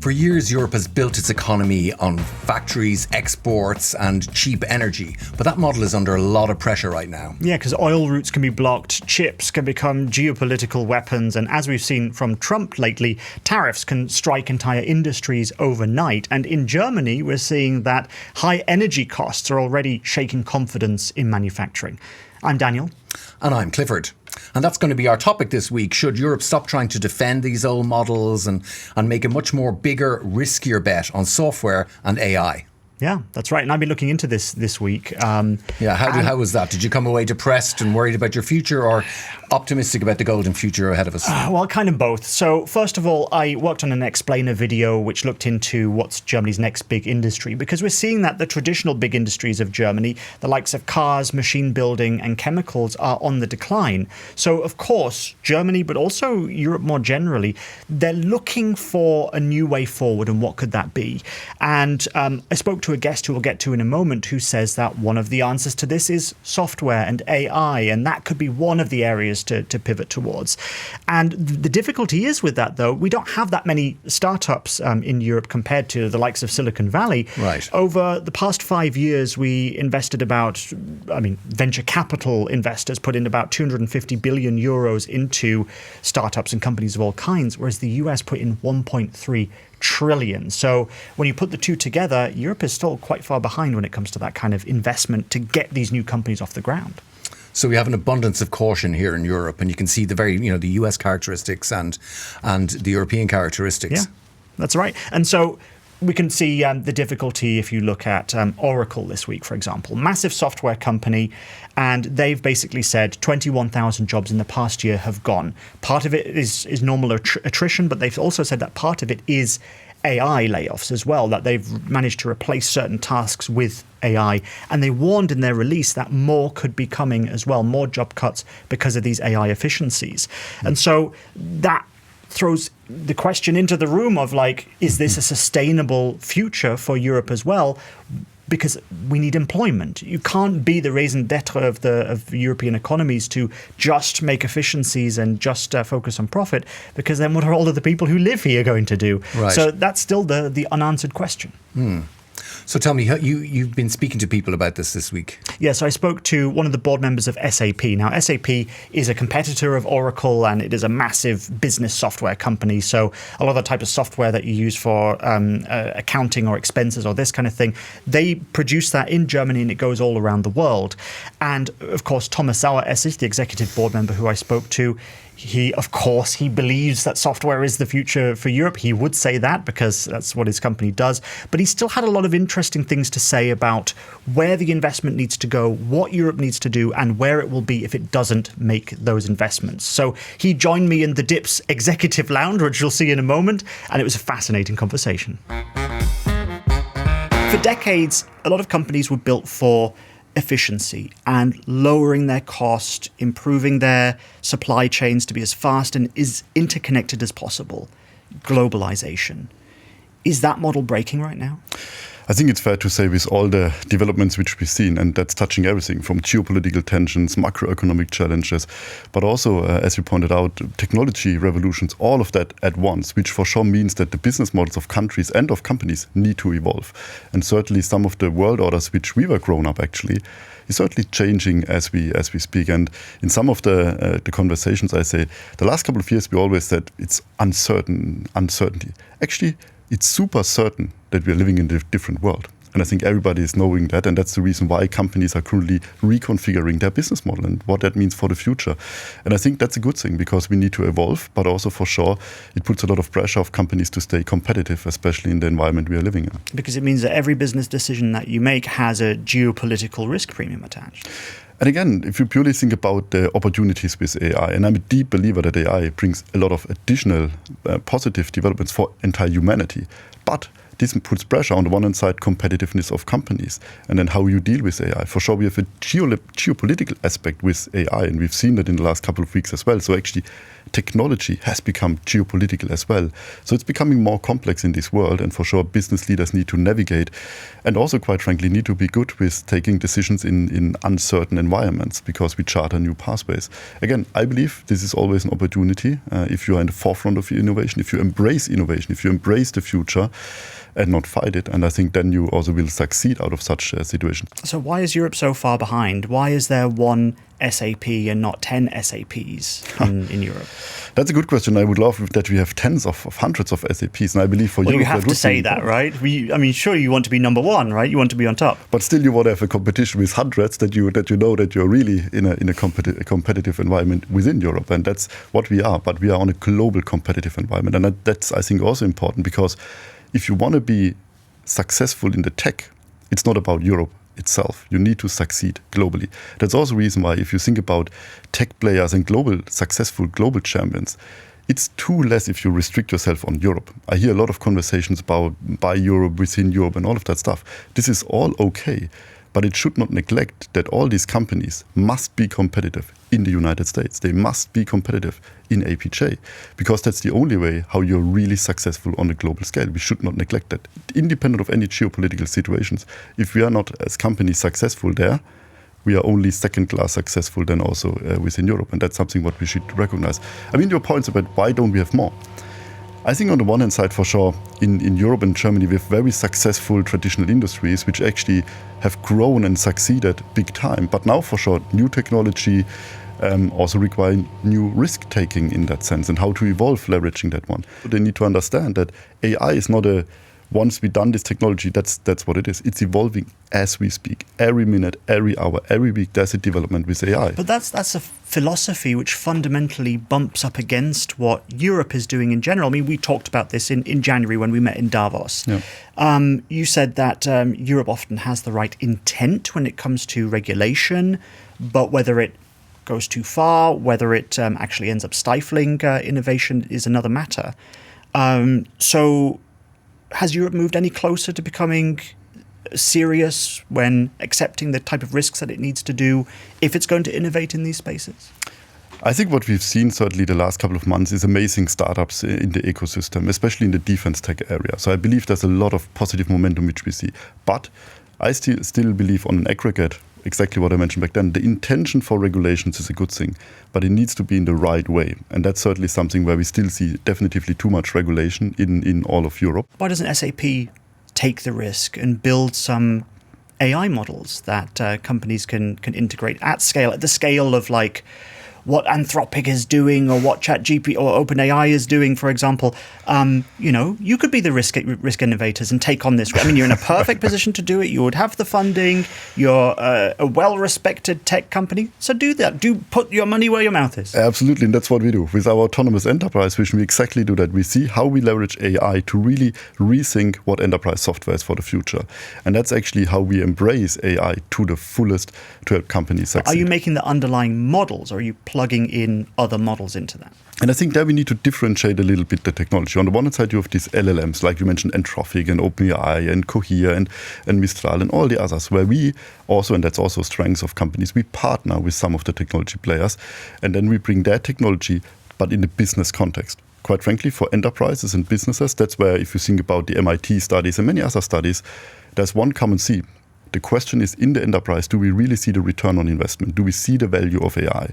For years, Europe has built its economy on factories, exports, and cheap energy. But that model is under a lot of pressure right now. Yeah, because oil routes can be blocked, chips can become geopolitical weapons, and as we've seen from Trump lately, tariffs can strike entire industries overnight. And in Germany, we're seeing that high energy costs are already shaking confidence in manufacturing. I'm Daniel. And I'm Clifford. And that's going to be our topic this week. Should Europe stop trying to defend these old models and make a much more bigger, riskier bet on software and AI? Yeah, that's right. And I've been looking into this week. How was that? Did you come away depressed and worried about your future, or optimistic about the golden future ahead of us? Well, kind of both. So first of all, I worked on an explainer video which looked into what's Germany's next big industry, because we're seeing that the traditional big industries of Germany, the likes of cars, machine building and chemicals, are on the decline. So of course, Germany, but also Europe more generally, they're looking for a new way forward, and what could that be? And I spoke to a guest who we'll get to in a moment who says that one of the answers to this is software and AI, and that could be one of the areas to pivot towards. And the difficulty is with that, though, we don't have that many startups in Europe compared to the likes of Silicon Valley. Right. Over the past 5 years, we invested venture capital investors put in about 250 billion euros into startups and companies of all kinds, whereas the US put in 1.3 trillion. So when you put the two together, Europe is still quite far behind when it comes to that kind of investment to get these new companies off the ground. So we have an abundance of caution here in Europe, and you can see the US characteristics and the European characteristics. Yeah, that's right. And so we can see the difficulty if you look at Oracle this week, for example. Massive software company, and they've basically said 21,000 jobs in the past year have gone. Part of it is normal attrition, but they've also said that part of it is AI layoffs as well, that they've managed to replace certain tasks with AI. And they warned in their release that more could be coming as well, more job cuts because of these AI efficiencies. And so that throws the question into the room of is this a sustainable future for Europe as well? Because we need employment. You can't be the raison d'etre of European economies to just make efficiencies and just focus on profit, because then what are all of the people who live here going to do? Right. So that's still the unanswered question. So tell me, you've been speaking to people about this week. Yeah, so I spoke to one of the board members of SAP. Now, SAP is a competitor of Oracle, and it is a massive business software company. So a lot of the type of software that you use for accounting or expenses or this kind of thing, they produce that in Germany, and it goes all around the world. And of course, Thomas Saueressig, the executive board member who I spoke to, he believes that software is the future for Europe. He would say that because that's what his company does. But he still had a lot of interesting things to say about where the investment needs to go, what Europe needs to do, and where it will be if it doesn't make those investments. So he joined me in the DIPS executive lounge, which you'll see in a moment, and it was a fascinating conversation. For decades, a lot of companies were built for efficiency and lowering their cost, improving their supply chains to be as fast and as interconnected as possible. Globalization. Is that model breaking right now? I think it's fair to say, with all the developments which we've seen, and that's touching everything from geopolitical tensions, macroeconomic challenges, but also, as you pointed out, technology revolutions, all of that at once, which for sure means that the business models of countries and of companies need to evolve. And certainly some of the world orders which we were grown up actually is certainly changing as we speak. And in some of the conversations, I say, the last couple of years we always said it's uncertainty. Actually, it's super certain that we are living in a different world. And I think everybody is knowing that. And that's the reason why companies are currently reconfiguring their business model and what that means for the future. And I think that's a good thing, because we need to evolve, but also for sure it puts a lot of pressure on companies to stay competitive, especially in the environment we are living in. Because it means that every business decision that you make has a geopolitical risk premium attached. And again, if you purely think about the opportunities with AI, and I'm a deep believer that AI brings a lot of additional positive developments for entire humanity, but this puts pressure on the one hand side, competitiveness of companies, and then how you deal with AI. For sure, we have a geopolitical aspect with AI, and we've seen that in the last couple of weeks as well. So actually, technology has become geopolitical as well. So it's becoming more complex in this world, and for sure, business leaders need to navigate, and also, quite frankly, need to be good with taking decisions in uncertain environments, because we charter new pathways. Again, I believe this is always an opportunity if you are in the forefront of innovation, if you embrace innovation, if you embrace the future and not fight it. And I think then you also will succeed out of such a situation. So why is Europe so far behind? Why is there one SAP and not 10 SAPs in Europe? That's a good question. I would love that we have tens of hundreds of SAPs. And I believe for Europe, you have to say that, right? Sure, you want to be number one, right? You want to be on top. But still, you want to have a competition with hundreds that you know that you're really in a competitive environment within Europe. And that's what we are. But we are on a global competitive environment. And that's, I think, also important, because if you want to be successful in the tech, it's not about Europe itself. You need to succeed globally. That's also the reason why, if you think about tech players and successful global champions, it's too less if you restrict yourself on Europe. I hear a lot of conversations about by Europe, within Europe, and all of that stuff. This is all okay, but it should not neglect that all these companies must be competitive in the United States. They must be competitive in APJ, because that's the only way how you're really successful on a global scale. We should not neglect that. Independent of any geopolitical situations, if we are not as companies successful there, we are only second-class successful then also within Europe. And that's something what we should recognize. I mean, your points about why don't we have more? I think on the one hand side, for sure, in Europe and Germany, we have very successful traditional industries which actually have grown and succeeded big time. But now, for sure, new technology also require new risk-taking in that sense, and how to evolve leveraging that one. So they need to understand that AI is not once we done this technology, that's what it is. It's evolving as we speak. Every minute, every hour, every week, there's a development with AI. But that's a philosophy which fundamentally bumps up against what Europe is doing in general. I mean, we talked about this in January when we met in Davos. Yeah. You said that Europe often has the right intent when it comes to regulation, but whether it goes too far, whether it actually ends up stifling innovation is another matter. So has Europe moved any closer to becoming serious when accepting the type of risks that it needs to do if it's going to innovate in these spaces? I think what we've seen certainly the last couple of months is amazing startups in the ecosystem, especially in the defense tech area. So I believe there's a lot of positive momentum which we see. But I still believe on an aggregate, exactly what I mentioned back then, the intention for regulations is a good thing, but it needs to be in the right way. And that's certainly something where we still see definitively too much regulation in all of Europe. Why doesn't SAP take the risk and build some AI models that companies can integrate at scale, at the scale of like what Anthropic is doing or what ChatGPT or OpenAI is doing, for example? You could be the risk innovators and take on this. I mean, you're in a perfect position to do it. You would have the funding. You're a well-respected tech company. So do that. Do put your money where your mouth is. Absolutely. And that's what we do. With our autonomous enterprise vision, we exactly do that. We see how we leverage AI to really rethink what enterprise software is for the future. And that's actually how we embrace AI to the fullest to help companies succeed. Are you making the underlying models, or are you plugging in other models into that? And I think there we need to differentiate a little bit the technology. On the one hand side, you have these LLMs, like you mentioned, Anthropic and OpenAI and Cohere and Mistral and all the others, where we also, and that's also strengths of companies, we partner with some of the technology players, and then we bring their technology, but in the business context. Quite frankly, for enterprises and businesses, that's where, if you think about the MIT studies and many other studies, there's one common theme. The question is, in the enterprise, do we really see the return on investment? Do we see the value of AI?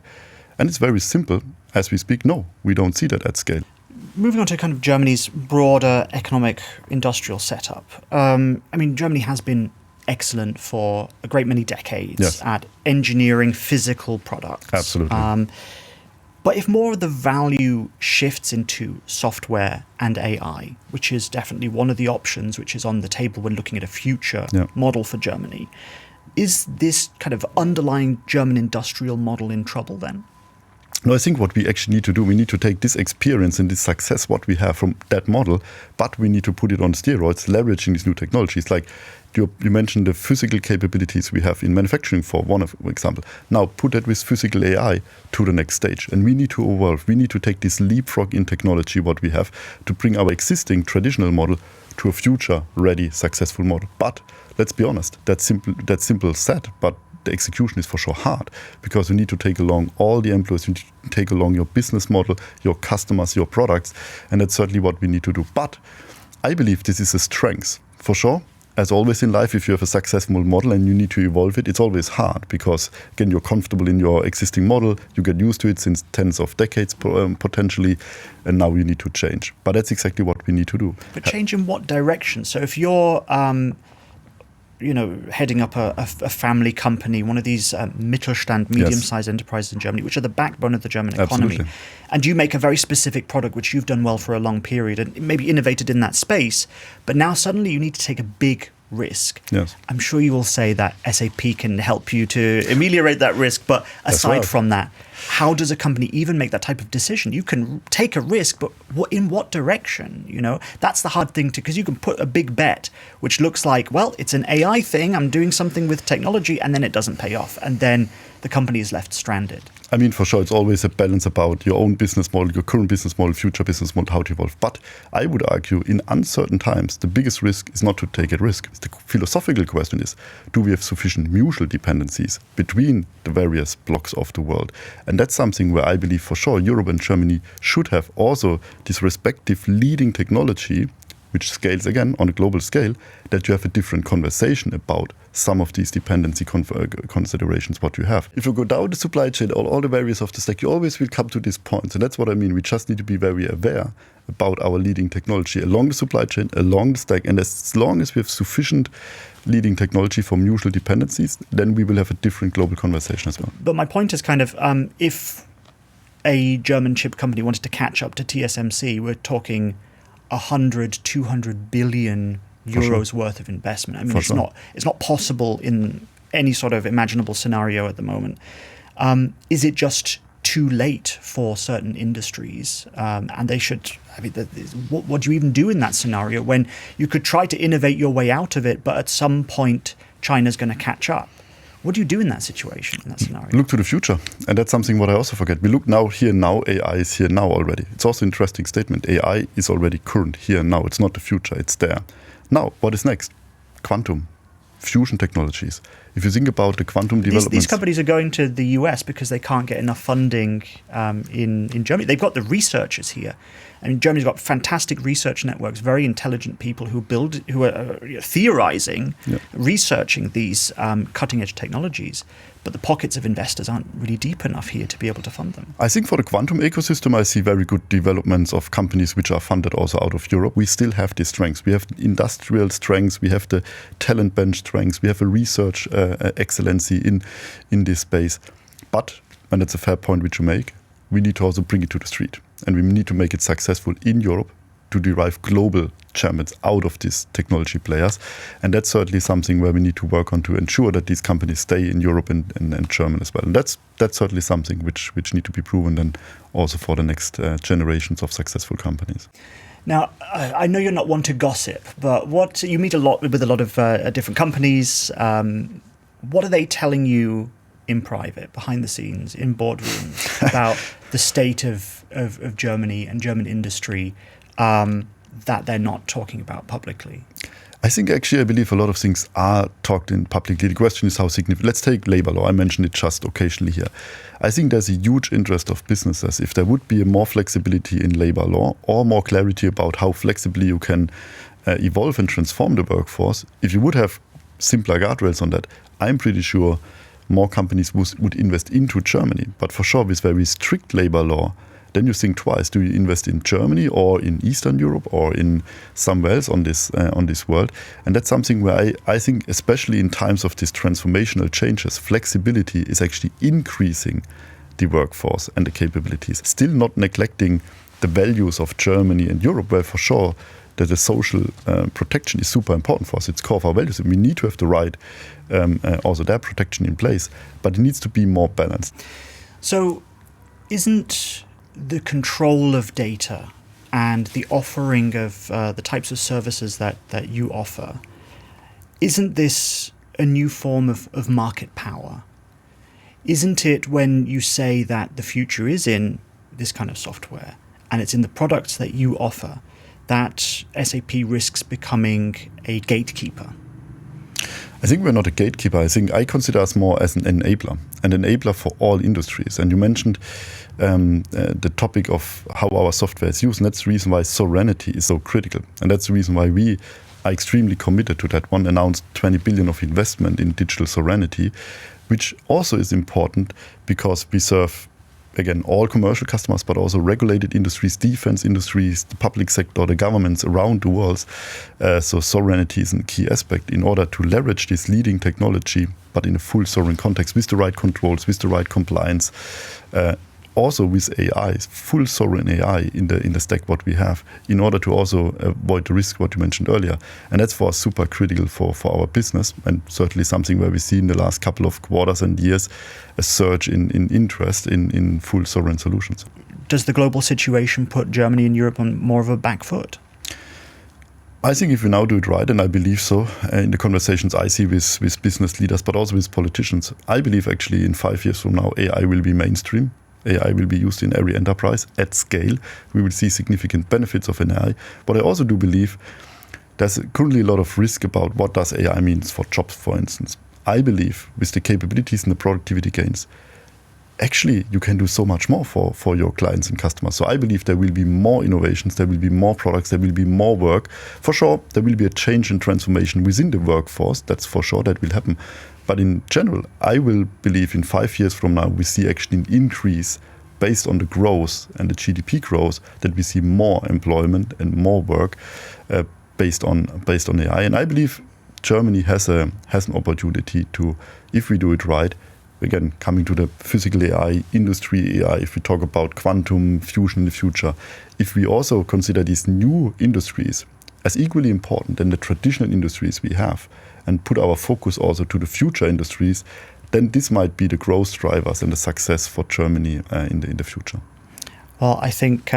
And it's very simple. As we speak, no, we don't see that at scale. Moving on to kind of Germany's broader economic industrial setup. Germany has been excellent for a great many decades at engineering physical products. Absolutely. But if more of the value shifts into software and AI, which is definitely one of the options which is on the table when looking at a future model for Germany, is this kind of underlying German industrial model in trouble then? No, I think what we actually need to do, we need to take this experience and this success, what we have from that model, but we need to put it on steroids, leveraging these new technologies. Like you mentioned the physical capabilities we have in manufacturing, for one example. Now put that with physical AI to the next stage. And we need to evolve. We need to take this leapfrog in technology, what we have, to bring our existing traditional model to a future-ready, successful model. But let's be honest, that's simple said, but the execution is for sure hard, because you need to take along all the employees, you need to take along your business model, your customers, your products, and that's certainly what we need to do. But I believe this is a strength, for sure. As always in life, if you have a successful model and you need to evolve it, it's always hard because, again, you're comfortable in your existing model, you get used to it since tens of decades potentially, and now you need to change. But that's exactly what we need to do. But change in what direction? So if you're heading up a family company, one of these Mittelstand, medium-sized enterprises in Germany, which are the backbone of the German economy. Absolutely. And you make a very specific product, which you've done well for a long period and maybe innovated in that space, but now suddenly you need to take a big risk. Yes. I'm sure you will say that SAP can help you to ameliorate that risk, but aside from that, how does a company even make that type of decision? You can take a risk, but in what direction? That's the hard thing because you can put a big bet, which looks like, well, it's an AI thing. I'm doing something with technology, and then it doesn't pay off, and then the company is left stranded. I mean, for sure, it's always a balance about your own business model, your current business model, future business model, how to evolve. But I would argue in uncertain times, the biggest risk is not to take a risk. The philosophical question is, do we have sufficient mutual dependencies between the various blocks of the world? And that's something where I believe for sure Europe and Germany should have also this respective leading technology, which scales again on a global scale, that you have a different conversation about some of these dependency considerations what you have. If you go down the supply chain, all the various of the stack, you always will come to this point. And that's what I mean. We just need to be very aware about our leading technology along the supply chain, along the stack. And as long as we have sufficient leading technology for mutual dependencies, then we will have a different global conversation as well. But my point is kind of, if a German chip company wanted to catch up to TSMC, we're talking 100, 200 billion euros worth of investment. I mean, it's not possible in any sort of imaginable scenario at the moment. Is it just too late for certain industries? And they should, what do you even do in that scenario when you could try to innovate your way out of it, but at some point China's going to catch up? What do you do in that situation, in that scenario? Look to the future. And that's something what I also forget. We look here now, AI is here now already. It's also an interesting statement. AI is already current here now. It's not the future, it's there. Now, what is next? Quantum, fusion technologies. If you think about the quantum developments... These companies are going to the US because they can't get enough funding in Germany. They've got the researchers here. I mean, Germany's got fantastic research networks, very intelligent people who are theorizing, researching these cutting-edge technologies. But the pockets of investors aren't really deep enough here to be able to fund them. I think for the quantum ecosystem, I see very good developments of companies which are funded also out of Europe. We still have these strengths. We have industrial strengths. We have the talent bench strengths. We have a research excellency in this space. But, and that's a fair point which you make, we need to also bring it to the street. And we need to make it successful in Europe to derive global champions out of these technology players. And that's certainly something where we need to work on to ensure that these companies stay in Europe and Germany as well. And that's certainly something which need to be proven then also for the next generations of successful companies. Now, I know you're not one to gossip, but you meet with a lot of different companies. What are they telling you in private, behind the scenes, in boardrooms, about the state of Germany and German industry that they're not talking about publicly? I think actually I believe a lot of things are talked in publicly. The question is how significant. Let's take labor law. I mentioned it just occasionally here. I think there's a huge interest of businesses if there would be more flexibility in labor law or more clarity about how flexibly you can evolve and transform the workforce. If you would have simpler guardrails on that, I'm pretty sure more companies would invest into Germany. But for sure, with very strict labor law, then you think twice. Do you invest in Germany or in Eastern Europe or in somewhere else on this world? And that's something where I think, especially in times of these transformational changes, flexibility is actually increasing the workforce and the capabilities. Still not neglecting the values of Germany and Europe, where for sure that the social protection is super important for us. It's core of our values, and we need to have the right also their protection in place, but it needs to be more balanced. So isn't the control of data and the offering of the types of services that you offer, isn't this a new form of market power? Isn't it when you say that the future is in this kind of software and it's in the products that you offer, that SAP risks becoming a gatekeeper? I think we're not a gatekeeper. I think I consider us more as an enabler for all industries. And you mentioned the topic of how our software is used, and that's the reason why sovereignty is so critical. And that's the reason why we are extremely committed to that one announced 20 billion of investment in digital sovereignty, which also is important because we serve, again, all commercial customers, but also regulated industries, defense industries, the public sector, the governments around the world. So sovereignty is a key aspect in order to leverage this leading technology, but in a full sovereign context with the right controls, with the right compliance. Also with AI, full sovereign AI in the stack what we have, in order to also avoid the risk what you mentioned earlier. And that's for us super critical for our business, and certainly something where we see in the last couple of quarters and years a surge in interest in full sovereign solutions. Does the global situation put Germany and Europe on more of a back foot? I think if we now do it right, and I believe so, in the conversations I see with business leaders, but also with politicians, I believe actually in 5 years from now, AI will be mainstream. AI will be used in every enterprise at scale. We will see significant benefits of an AI. But I also do believe there's currently a lot of risk about what does AI means for jobs, for instance. I believe with the capabilities and the productivity gains, actually you can do so much more for your clients and customers. So I believe there will be more innovations, there will be more products, there will be more work. For sure, there will be a change and transformation within the workforce. That's for sure, that will happen. But in general, I will believe in 5 years from now, we see actually an increase based on the growth and the GDP growth, that we see more employment and more work based on AI. And I believe Germany has an opportunity to, if we do it right, again, coming to the physical AI, industry AI, if we talk about quantum fusion in the future, if we also consider these new industries as equally important than the traditional industries we have, and put our focus also to the future industries, then this might be the growth drivers and the success for Germany in the future. Well, I think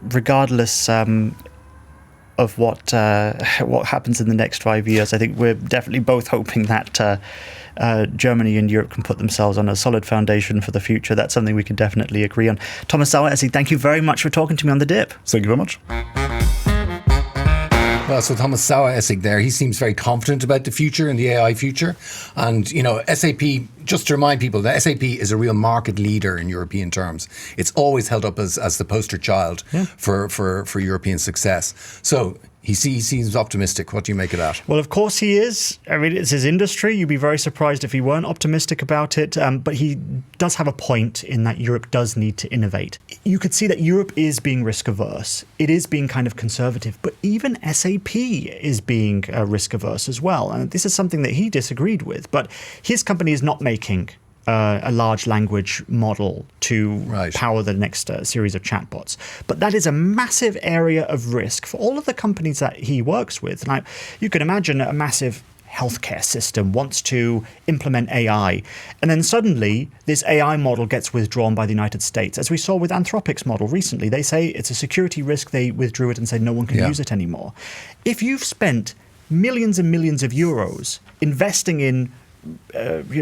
regardless of what happens in the next 5 years, I think we're definitely both hoping that Germany and Europe can put themselves on a solid foundation for the future. That's something we can definitely agree on. Thomas Saueressig, thank you very much for talking to me on The Dip. Thank you very much. Well, so Thomas Saueressig there, he seems very confident about the future and the AI future. And, SAP, just to remind people, that SAP is a real market leader in European terms. It's always held up as the poster child for European success. So he seems optimistic. What do you make of that? Well, of course he is. I mean, it's his industry. You'd be very surprised if he weren't optimistic about it. But he does have a point in that Europe does need to innovate. You could see that Europe is being risk averse. It is being kind of conservative. But even SAP is being risk averse as well. And this is something that he disagreed with. But his company is not making a large language model to power the next series of chatbots. But that is a massive area of risk for all of the companies that he works with. Now, you can imagine a massive healthcare system wants to implement AI, and then suddenly this AI model gets withdrawn by the United States. As we saw with Anthropic's model recently, they say it's a security risk. They withdrew it and said no one can use it anymore. If you've spent millions and millions of euros investing in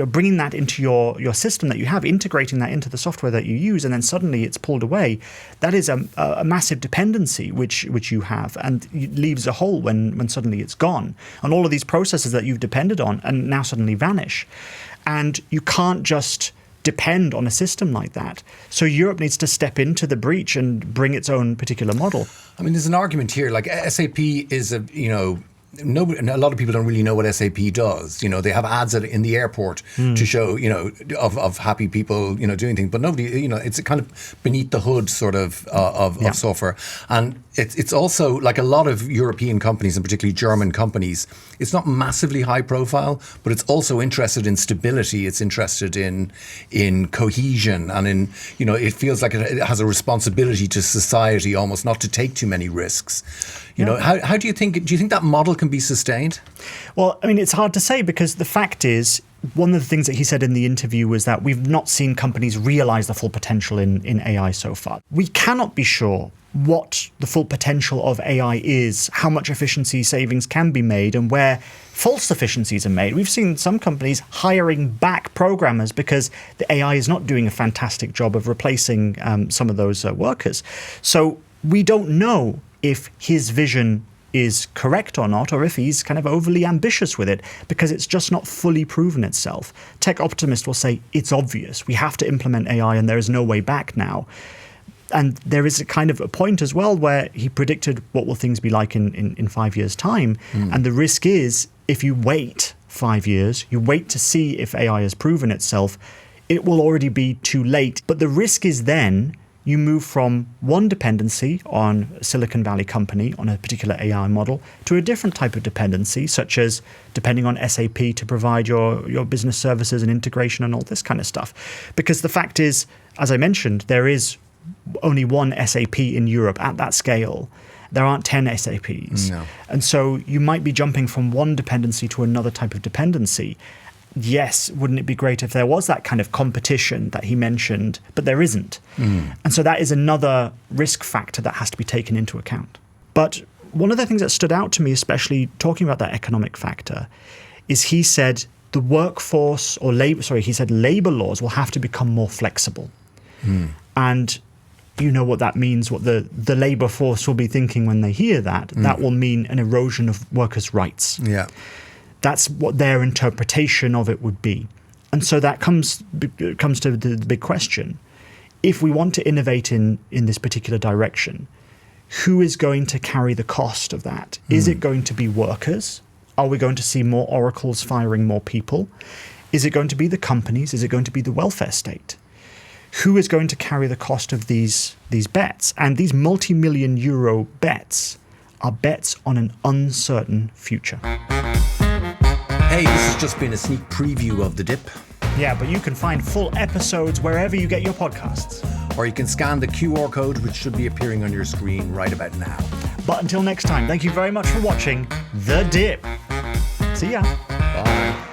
bringing that into your system that you have, integrating that into the software that you use, and then suddenly it's pulled away, that is a massive dependency which you have, and it leaves a hole when suddenly it's gone. And all of these processes that you've depended on and now suddenly vanish. And you can't just depend on a system like that. So Europe needs to step into the breach and bring its own particular model. I mean, there's an argument here, like SAP is a lot of people don't really know what SAP does. They have ads in the airport to show, of happy people, doing things. But nobody, it's a kind of beneath the hood sort of software. And it's also like a lot of European companies, and particularly German companies, it's not massively high profile, but it's also interested in stability. It's interested in cohesion, and in, it feels like it has a responsibility to society almost not to take too many risks. How do you think that model can be sustained? Well, I mean, it's hard to say, because the fact is, one of the things that he said in the interview was that we've not seen companies realize the full potential in AI so far. We cannot be sure what the full potential of AI is, how much efficiency savings can be made, and where false efficiencies are made. We've seen some companies hiring back programmers because the AI is not doing a fantastic job of replacing some of those workers. So we don't know if his vision is correct or not, or if he's kind of overly ambitious with it, because it's just not fully proven itself. Tech optimists will say it's obvious. We have to implement AI and there is no way back now. And there is a kind of a point as well where he predicted what will things be like in 5 years' time. And the risk is, if you wait 5 years, you wait to see if AI has proven itself, it will already be too late. But the risk is then you move from one dependency on a Silicon Valley company, on a particular AI model, to a different type of dependency, such as depending on SAP to provide your business services and integration and all this kind of stuff. Because the fact is, as I mentioned, there is only one SAP in Europe at that scale. There aren't 10 SAPs. No. And so you might be jumping from one dependency to another type of dependency. Yes, wouldn't it be great if there was that kind of competition that he mentioned, but there isn't. And so that is another risk factor that has to be taken into account. But one of the things that stood out to me, especially talking about that economic factor, is he said the workforce or labor laws will have to become more flexible. And you know what that means, what the labor force will be thinking when they hear that. That will mean an erosion of workers' rights. Yeah. That's what their interpretation of it would be. And so that comes to the big question. If we want to innovate in this particular direction, who is going to carry the cost of that? Is it going to be workers? Are we going to see more oracles firing more people? Is it going to be the companies? Is it going to be the welfare state? Who is going to carry the cost of these bets? And these multi-million euro bets are bets on an uncertain future. Hey, this has just been a sneak preview of The Dip. Yeah, but you can find full episodes wherever you get your podcasts. Or you can scan the QR code, which should be appearing on your screen right about now. But until next time, thank you very much for watching The Dip. See ya. Bye.